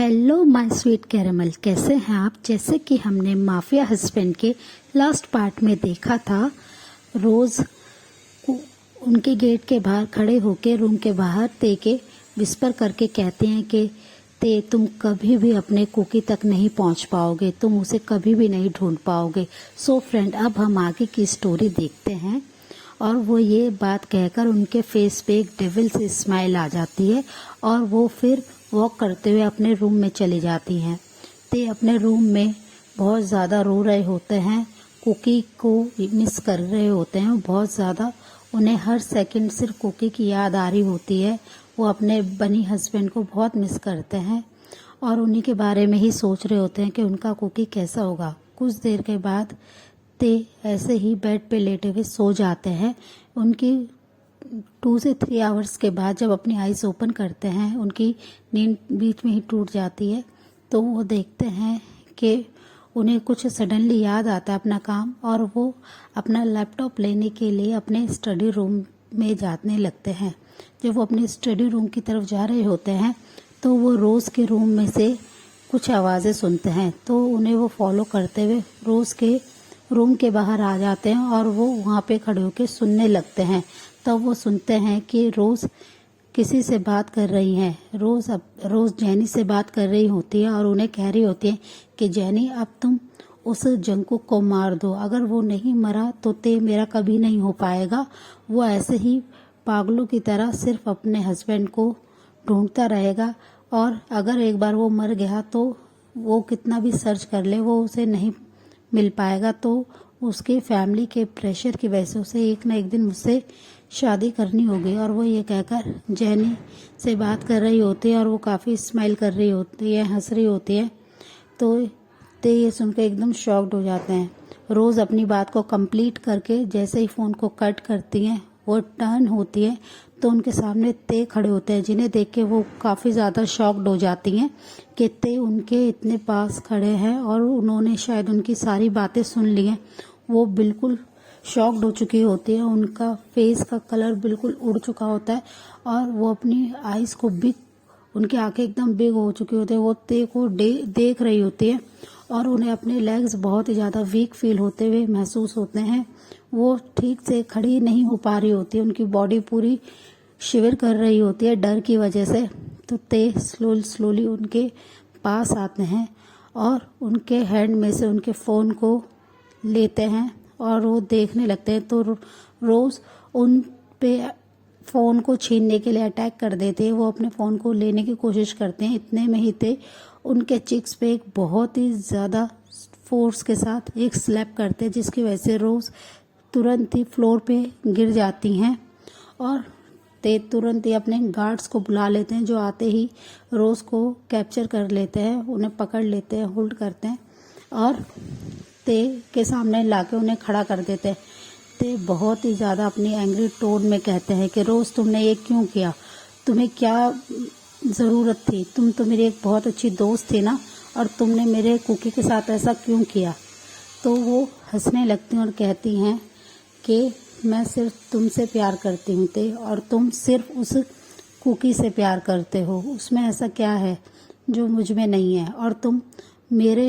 Hello my sweet caramel, कैसे हैं आप। जैसे कि हमने माफिया हस्बैंड के लास्ट पार्ट में देखा था, रोज उनके गेट के बाहर खड़े होकर रूम के बाहर ते के विस्पर करके कहते हैं कि ते तुम कभी भी अपने कुकी तक नहीं पहुंच पाओगे, तुम उसे कभी भी नहीं ढूंढ पाओगे। सो फ्रेंड, अब हम आगे की स्टोरी देखते हैं। और वो ये बात कहकर उनके फेस पे एक डेविल से स्माइल आ जाती है और वो फिर वॉक करते हुए अपने रूम में चली जाती हैं। ते अपने रूम में बहुत ज़्यादा रो रहे होते हैं, कुकी को मिस कर रहे होते हैं बहुत ज़्यादा। उन्हें हर सेकंड सिर्फ कुकी की याद आ रही होती है। वो अपने बनी हस्बैंड को बहुत मिस करते हैं और उन्हीं के बारे में ही सोच रहे होते हैं कि उनका कुकी कैसा होगा। कुछ देर के बाद ते ऐसे ही बेड पे लेटे हुए सो जाते हैं। उनकी 2 से 3 आवर्स के बाद जब अपनी आइज़ ओपन करते हैं, उनकी नींद बीच में ही टूट जाती है। तो वो देखते हैं कि उन्हें कुछ सडनली याद आता है अपना काम, और वो अपना लैपटॉप लेने के लिए अपने स्टडी रूम में जाने लगते हैं। जब वो अपने स्टडी रूम की तरफ जा रहे होते हैं तो वो रोज़ के रूम में से कुछ आवाज़ें सुनते हैं। तो उन्हें वो फॉलो करते हुए रोज़ के रूम के बाहर आ जाते हैं और वो वहाँ पे खड़े होकर सुनने लगते हैं। तब वो सुनते हैं कि रोज़ किसी से बात कर रही हैं। रोज़ जैनी से बात कर रही होती है और उन्हें कह रही होती है कि जैनी, अब तुम उस जंकुक को मार दो, अगर वो नहीं मरा तो ते मेरा कभी नहीं हो पाएगा। वो ऐसे ही पागलों की तरह सिर्फ अपने हस्बैंड को ढूंढता रहेगा और अगर एक बार वो मर गया तो वो कितना भी सर्च कर ले वो उसे नहीं मिल पाएगा। तो उसके फैमिली के प्रेशर की वजह से उसे एक ना एक दिन मुझसे शादी करनी होगी। और वो ये कहकर जैनी से बात कर रही होती है और वो काफ़ी स्माइल कर रही होती है, हंस रही होती है। तो ये सुनकर एकदम शॉक्ड हो जाते हैं। रोज़ अपनी बात को कंप्लीट करके जैसे ही फ़ोन को कट करती हैं, वो टर्न होती है तो उनके सामने ते खड़े होते हैं, जिन्हें देख के वो काफ़ी ज़्यादा शॉक्ड हो जाती हैं कि ते उनके इतने पास खड़े हैं और उन्होंने शायद उनकी सारी बातें सुन ली हैं। वो बिल्कुल शॉक्ड हो चुकी होती है, उनका फेस का कलर बिल्कुल उड़ चुका होता है और वो अपनी आईज को उनकी आंखें एकदम बिग हो चुकी होती है। वो ते को देख रही होती है और उन्हें अपने लेग्स बहुत ही ज़्यादा वीक फील होते हुए महसूस होते हैं। वो ठीक से खड़ी नहीं हो पा रही होती है, उनकी बॉडी पूरी शिविर कर रही होती है डर की वजह से। तो ते स्लोली उनके पास आते हैं और उनके हैंड में से उनके फ़ोन को लेते हैं और वो देखने लगते हैं। तो रोज़ उन पे फ़ोन को छीनने के लिए अटैक कर देते हैं। वो अपने फ़ोन को लेने की कोशिश करते हैं। इतने में ही थे उनके चिक्स पे एक बहुत ही ज़्यादा फोर्स के साथ एक स्लैप करते हैं, जिसकी वजह से रोज़ तुरंत ही फ्लोर पे गिर जाती हैं। और ते तुरंत ही अपने गार्ड्स को बुला लेते हैं, जो आते ही रोज़ को कैप्चर कर लेते हैं, उन्हें पकड़ लेते हैं, होल्ड करते हैं और ते के सामने लाके उन्हें खड़ा कर देते हैं। ते बहुत ही ज़्यादा अपनी एंग्री टोन में कहते हैं कि रोज़ तुमने ये क्यों किया, तुम्हें क्या ज़रूरत थी, तुम तो मेरी एक बहुत अच्छी दोस्त थी ना, और तुमने मेरे कुकी के साथ ऐसा क्यों किया। तो वो हंसने लगती हैं और कहती हैं कि मैं सिर्फ तुमसे प्यार करती हूँ ते, और तुम सिर्फ उस कुकी से प्यार करते हो, उसमें ऐसा क्या है जो मुझ में नहीं है, और तुम मेरे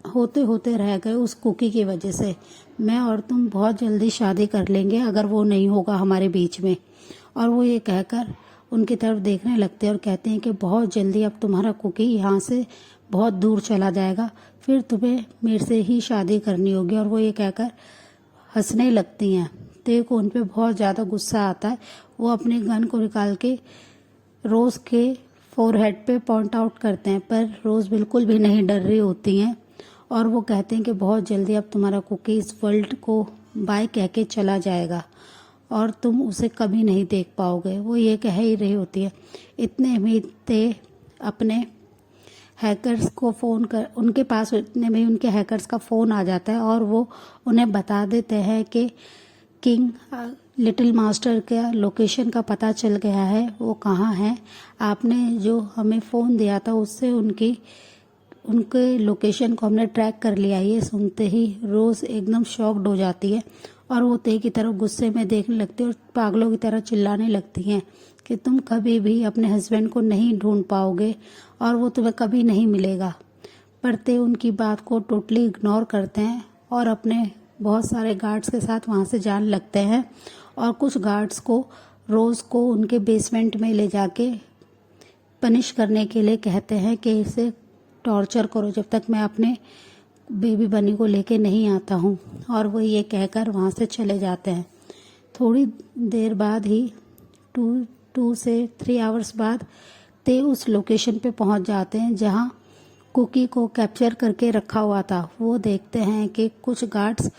होते होते रह गए उस कुकी की वजह से। मैं और तुम बहुत जल्दी शादी कर लेंगे अगर वो नहीं होगा हमारे बीच में। और वो ये कहकर उनकी तरफ देखने लगते हैं और कहते हैं कि बहुत जल्दी अब तुम्हारा कुकी यहाँ से बहुत दूर चला जाएगा, फिर तुम्हें मेरे से ही शादी करनी होगी। और वो ये कहकर हंसने लगती हैं। ते को उन पर बहुत ज़्यादा गुस्सा आता है। वो अपने गन को निकाल के रोज़ के फोरहेड पे पॉइंट आउट करते हैं, पर रोज़ बिल्कुल भी नहीं डर रही होती हैं और वो कहते हैं कि बहुत जल्दी अब तुम्हारा कुकी इस वर्ल्ड को बाय कह के चला जाएगा और तुम उसे कभी नहीं देख पाओगे। वो ये कह ही रही होती है। इतने में ते अपने हैकर्स को फ़ोन कर उनके पास इतने में उनके हैकर्स का फ़ोन आ जाता है और वो उन्हें बता देते हैं कि किंग लिटिल मास्टर का लोकेशन का पता चल गया है, वो कहाँ है। आपने जो हमें फ़ोन दिया था उससे उनके लोकेशन को हमने ट्रैक कर लिया। ये सुनते ही रोज़ एकदम शॉक्ड हो जाती है और वो ते की तरफ गुस्से में देखने लगती है और पागलों की तरह चिल्लाने लगती हैं कि तुम कभी भी अपने हस्बैंड को नहीं ढूंढ पाओगे और वो तुम्हें कभी नहीं मिलेगा। पर ते उनकी बात को टोटली इग्नोर करते हैं और अपने बहुत सारे गार्ड्स के साथ वहाँ से जाने लगते हैं और कुछ गार्ड्स को रोज़ को उनके बेसमेंट में ले जाके पनिश करने के लिए कहते हैं कि इसे टॉर्चर करो जब तक मैं अपने बेबी बनी को लेके नहीं आता हूँ। और वो ये कहकर वहाँ से चले जाते हैं। थोड़ी देर बाद ही 2 से 3 आवर्स बाद ते उस लोकेशन पे पहुँच जाते हैं जहाँ कुकी को कैप्चर करके रखा हुआ था। वो देखते हैं कि कुछ गार्ड्स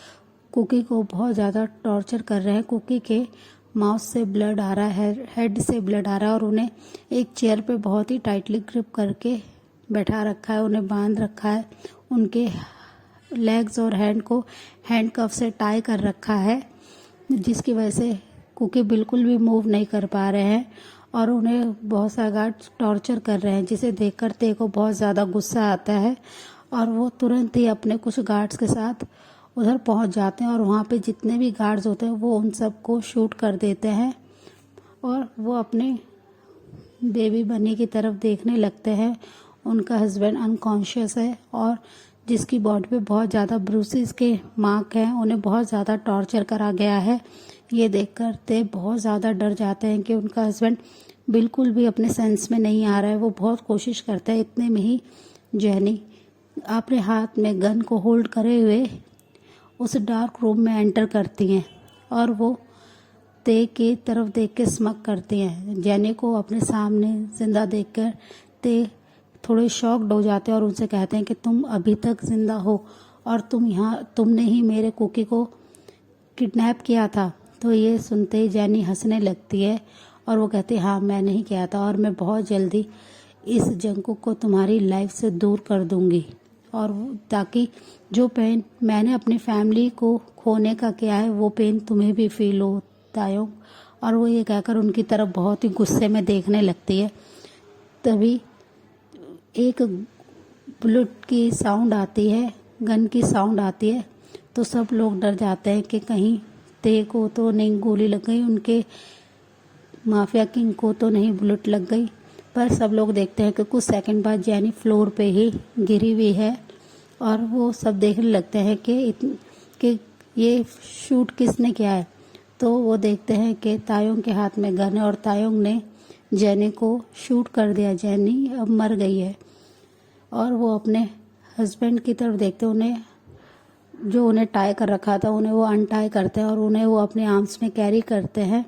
कुकी को बहुत ज़्यादा टॉर्चर कर रहे हैं। कुकी के माउथ से ब्लड आ रहा है, हेड से ब्लड आ रहा है और उन्हें एक चेयर पे बहुत ही टाइटली ग्रिप करके बैठा रखा है, उन्हें बांध रखा है, उनके लेग्स और हैंड को हैंडकफ से टाई कर रखा है, जिसकी वजह से कुकी बिल्कुल भी मूव नहीं कर पा रहे हैं और उन्हें बहुत सारे गार्ड्स टॉर्चर कर रहे हैं, जिसे देखकर ते को बहुत ज़्यादा गुस्सा आता है और वो तुरंत ही अपने कुछ गार्ड्स के साथ उधर पहुंच जाते हैं और वहाँ पे जितने भी गार्ड्स होते हैं वो उन सबको शूट कर देते हैं और वो अपने बेबी बनी की तरफ देखने लगते हैं। उनका हस्बैंड अनकॉन्शियस है और जिसकी बॉडी पे बहुत ज़्यादा ब्रूसेस के मार्क हैं, उन्हें बहुत ज़्यादा टॉर्चर करा गया है। ये देखकर ते बहुत ज़्यादा डर जाते हैं कि उनका हस्बैंड बिल्कुल भी अपने सेंस में नहीं आ रहा है। वो बहुत कोशिश करता है। इतने में ही जेनी अपने हाथ में गन को होल्ड करे हुए उस डार्क रूम में एंटर करती हैं और वो ते की तरफ देख के स्मक करती हैं। जेनी को अपने सामने जिंदा देखकर ते थोड़े शॉक्ड हो जाते हैं और उनसे कहते हैं कि तुम अभी तक जिंदा हो और तुमने ही मेरे कुकी को किडनैप किया था। तो ये सुनते ही जेनी हंसने लगती है और वो कहती है हाँ मैंने ही किया था और मैं बहुत जल्दी इस जंकुक को तुम्हारी लाइफ से दूर कर दूंगी और ताकि जो पेन मैंने अपनी फैमिली को खोने का किया है वो पेन तुम्हें भी फील हो तायोंग। और वो ये कहकर उनकी तरफ बहुत ही गुस्से में देखने लगती है। तभी एक बुलेट की साउंड आती है, गन की साउंड आती है, तो सब लोग डर जाते हैं कि कहीं ते को तो नहीं गोली लग गई, उनके माफिया किंग को तो नहीं बुलेट लग गई। पर सब लोग देखते हैं कि कुछ सेकंड बाद जेनी फ्लोर पे ही गिरी हुई है और वो सब देखने लगते हैं कि ये शूट किसने किया है। तो वो देखते हैं कि तायोंग के हाथ में गन है और तायोंग ने जेनी को शूट कर दिया। जेनी अब मर गई है और वो अपने हस्बैंड की तरफ देखते उन्हें टाई कर रखा था, उन्हें वो अनटाई करते हैं और उन्हें वो अपने आर्म्स में कैरी करते हैं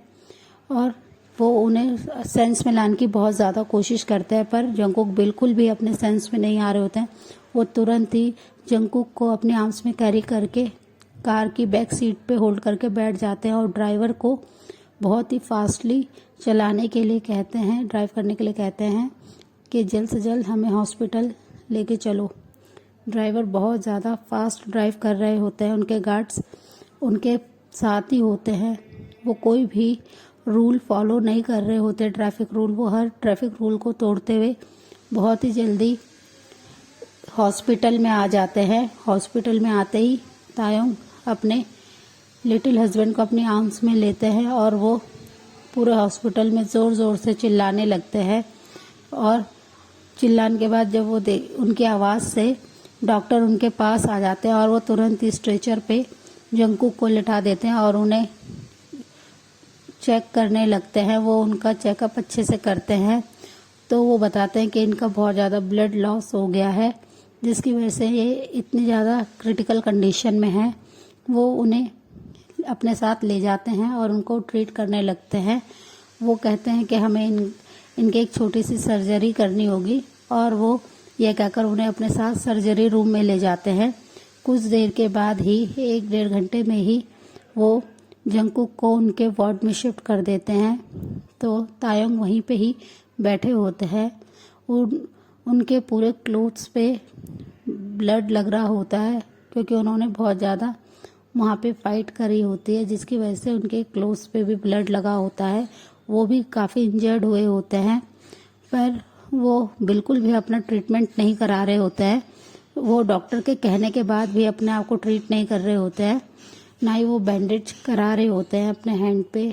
और वो उन्हें सेंस में लाने की बहुत ज़्यादा कोशिश करते हैं। पर जंकुक बिल्कुल भी अपने सेंस में नहीं आ रहे होते हैं। वो तुरंत ही जंकुक को अपने आर्म्स में कैरी करके कार की बैक सीट पे होल्ड करके बैठ जाते हैं और ड्राइवर को बहुत ही फास्टली चलाने के लिए कहते हैं, ड्राइव करने के लिए कहते हैं कि जल्द से जल्द हमें हॉस्पिटल लेके चलो। ड्राइवर बहुत ज़्यादा फास्ट ड्राइव कर रहे होते हैं, उनके गार्ड्स उनके साथ ही होते हैं। वो कोई भी रूल फॉलो नहीं कर रहे होते, ट्रैफिक रूल। वो हर ट्रैफिक रूल को तोड़ते हुए बहुत ही जल्दी हॉस्पिटल में आ जाते हैं। हॉस्पिटल में आते ही तायोंग अपने लिटिल हस्बैंड को अपनी आर्म्स में लेते हैं और वो पूरे हॉस्पिटल में ज़ोर ज़ोर से चिल्लाने लगते हैं और चिल्लाने के बाद जब वो उनकी आवाज़ से डॉक्टर उनके पास आ जाते हैं और वो तुरंत ही स्ट्रेचर पे जंकुक को लिटा देते हैं और उन्हें चेक करने लगते हैं। वो उनका चेकअप अच्छे से करते हैं तो वो बताते हैं कि इनका बहुत ज़्यादा ब्लड लॉस हो गया है, जिसकी वजह से ये इतनी ज़्यादा क्रिटिकल कंडीशन में है। वो उन्हें अपने साथ ले जाते हैं और उनको ट्रीट करने लगते हैं। वो कहते हैं कि हमें इनके एक छोटी सी सर्जरी करनी होगी और वो यह कहकर उन्हें अपने साथ सर्जरी रूम में ले जाते हैं। कुछ देर के बाद ही 1-1.5 घंटे में ही वो जंकुक को उनके वार्ड में शिफ्ट कर देते हैं। तो तायोंग वहीं पे ही बैठे होते हैं। उनके पूरे क्लोथ्स पे ब्लड लग रहा होता है क्योंकि उन्होंने बहुत ज़्यादा वहाँ पे फाइट करी होती है, जिसकी वजह से उनके क्लोथ्स पे भी ब्लड लगा होता है। वो भी काफ़ी इंजर्ड हुए होते हैं पर वो बिल्कुल भी अपना ट्रीटमेंट नहीं करा रहे होते हैं। वो डॉक्टर के कहने के बाद भी अपने आप को ट्रीट नहीं कर रहे होते हैं, ना ही वो बैंडेज करा रहे होते हैं अपने हैंड पे।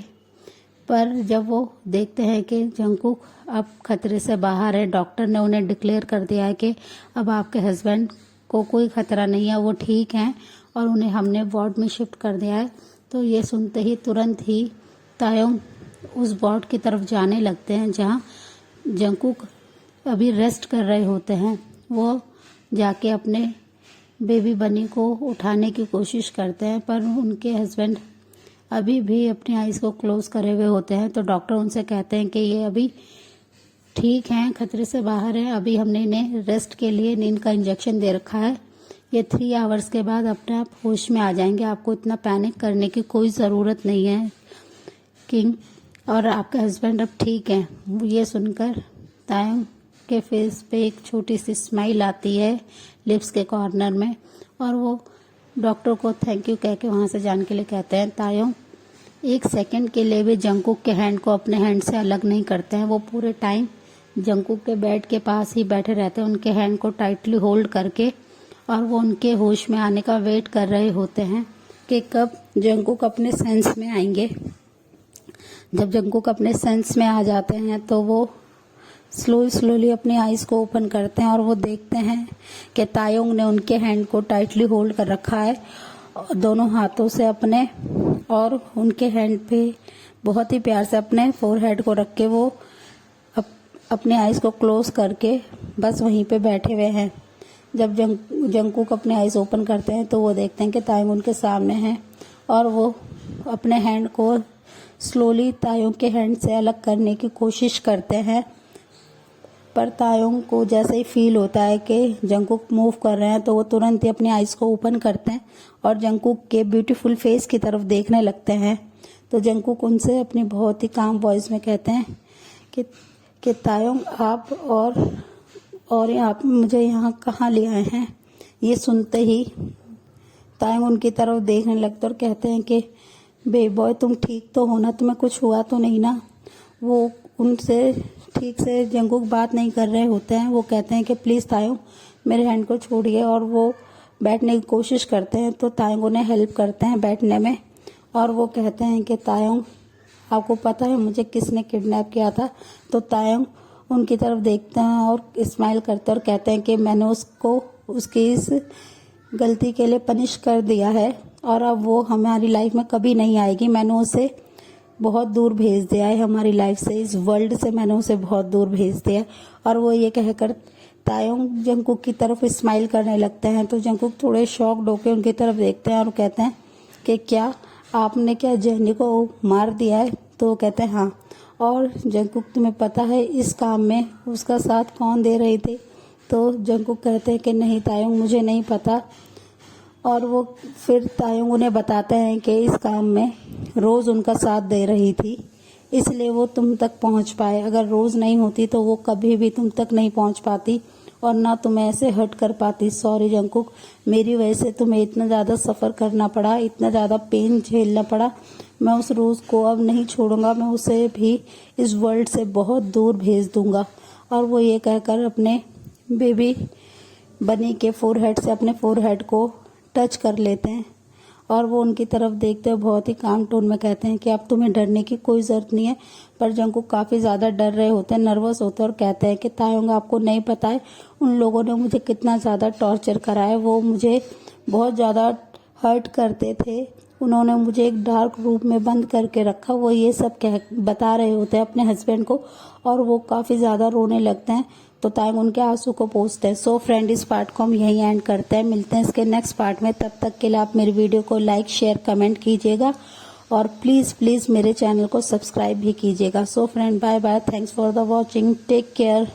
पर जब वो देखते हैं कि जंगकुक अब खतरे से बाहर है, डॉक्टर ने उन्हें डिक्लेयर कर दिया है कि अब आपके हस्बैंड को कोई खतरा नहीं है, वो ठीक हैं और उन्हें हमने वार्ड में शिफ्ट कर दिया है। तो ये सुनते ही तुरंत ही तायोंग उस वार्ड की तरफ जाने लगते हैं जहाँ जंगकुक अभी रेस्ट कर रहे होते हैं। वो जाके अपने बेबी बनी को उठाने की कोशिश करते हैं, पर उनके हस्बैंड अभी भी अपनी आइज़ को क्लोज करे हुए होते हैं। तो डॉक्टर उनसे कहते हैं कि ये अभी ठीक हैं, खतरे से बाहर हैं, अभी हमने इन्हें रेस्ट के लिए नींद का इंजेक्शन दे रखा है, ये 3 आवर्स के बाद अपने आप होश में आ जाएंगे, आपको इतना पैनिक करने की कोई ज़रूरत नहीं है किंग, और आपके हस्बैंड अब ठीक हैं। ये सुनकर तायोंग के फेस पे एक छोटी सी स्माइल आती है लिप्स के कॉर्नर में, और वो डॉक्टर को थैंक यू कह के वहाँ से जाने के लिए कहते हैं। तायोंग 1 सेकंड के लिए भी जंगकुक के हैंड को अपने हैंड से अलग नहीं करते हैं। वो पूरे टाइम जंगकुक के बेड के पास ही बैठे रहते हैं, उनके हैंड को टाइटली होल्ड करके, और वो उनके होश में आने का वेट कर रहे होते हैं कि कब जंगकुक अपने सेंस में आएंगे। जब जंगकुक अपने सेंस में आ जाते हैं तो वो स्लोली अपनी आइज़ को ओपन करते हैं और वो देखते हैं कि तायोंग ने उनके हैंड को टाइटली होल्ड कर रखा है दोनों हाथों से अपने, और उनके हैंड पे बहुत ही प्यार से अपने फोरहेड को रख के वो अपने आइज़ को क्लोज करके बस वहीं पे बैठे हुए हैं। जब जंगकुक अपने आइज़ ओपन करते हैं तो वो देखते हैं कि तायोंग उनके सामने हैं, और वो अपने हैंड को स्लोली तायोंग के हैंड से अलग करने की कोशिश करते हैं। पर तायोंग को जैसे ही फील होता है कि जंगकुक मूव कर रहे हैं तो वो तुरंत ही अपनी आइज़ को ओपन करते हैं और जंगकुक के ब्यूटीफुल फेस की तरफ देखने लगते हैं। तो जंगकुक उनसे अपनी बहुत ही काम वॉइस में कहते हैं कि तायोंग आप और आप मुझे यहाँ कहाँ ले आए हैं। ये सुनते ही तायोंग उनकी तरफ देखने लगते और कहते हैं कि बेबी बॉय तुम ठीक तो हो ना, तुम्हें कुछ हुआ तो नहीं ना। वो उनसे ठीक से जंगकुक बात नहीं कर रहे होते हैं। वो कहते हैं कि प्लीज़ तायोंग मेरे हैंड को छोड़िए, और वो बैठने की कोशिश करते हैं तो तायोंग उन्हें हेल्प करते हैं बैठने में, और वो कहते हैं कि तायोंग आपको पता है मुझे किसने किडनैप किया था। तो तायोंग उनकी तरफ देखते हैं और स्माइल करते हैं और कहते हैं कि मैंने उसको उसकी इस गलती के लिए पनिश कर दिया है और अब वो हमारी लाइफ में कभी नहीं आएगी। मैंने उसे बहुत दूर भेज दिया है हमारी लाइफ से, इस वर्ल्ड से मैंने उसे बहुत दूर भेज दिया। और वो ये कहकर तायोंग जंगकुक की तरफ स्माइल करने लगते हैं। तो जंगकुक थोड़े शॉक्ड होकर उनकी तरफ देखते हैं और कहते हैं कि क्या आपने क्या जेनी को मार दिया है। तो वो कहते हैं हाँ। और जंगकुक तुम्हें पता है इस काम में उसका साथ कौन दे रही थी। तो जंगकुक कहते हैं कि नहीं तायोंग मुझे नहीं पता। और वो फिर तायोंग उन्हें बताते हैं कि इस काम में रोज़ उनका साथ दे रही थी, इसलिए वो तुम तक पहुंच पाए। अगर रोज़ नहीं होती तो वो कभी भी तुम तक नहीं पहुंच पाती और ना तुम्हें ऐसे हर्ट कर पाती। सॉरी जंगकुक, मेरी वजह से तुम्हें इतना ज़्यादा सफ़र करना पड़ा, इतना ज़्यादा पेन झेलना पड़ा। मैं उस रोज़ को अब नहीं छोड़ूंगा, मैं उसे भी इस वर्ल्ड से बहुत दूर भेज दूंगा। और वो ये कहकर अपने बेबी बनी के फोरहेड से अपने फोरहेड को टच कर लेते हैं और वो उनकी तरफ देखते हुए बहुत ही काम टोन में कहते हैं कि अब तुम्हें डरने की कोई ज़रूरत नहीं है। पर जंगकुक काफ़ी ज़्यादा डर रहे होते हैं, नर्वस होते हैं और कहते हैं कि तायोंग आपको नहीं पता है उन लोगों ने मुझे कितना ज़्यादा टॉर्चर करा है, वो मुझे बहुत ज़्यादा हर्ट करते थे, उन्होंने मुझे एक डार्क रूम में बंद करके रखा। वो ये सब बता रहे होते हैं अपने हस्बैंड को और वो काफ़ी ज़्यादा रोने लगते हैं। तो तायोंग उनके आंसू को पोंछते हैं। सो फ्रेंड, इस पार्ट को हम यहीं एंड करते हैं, मिलते हैं इसके नेक्स्ट पार्ट में। तब तक के लिए आप मेरी वीडियो को लाइक शेयर कमेंट कीजिएगा और प्लीज़ मेरे चैनल को सब्सक्राइब भी कीजिएगा। So friend, bye bye, thanks for the watching, take care.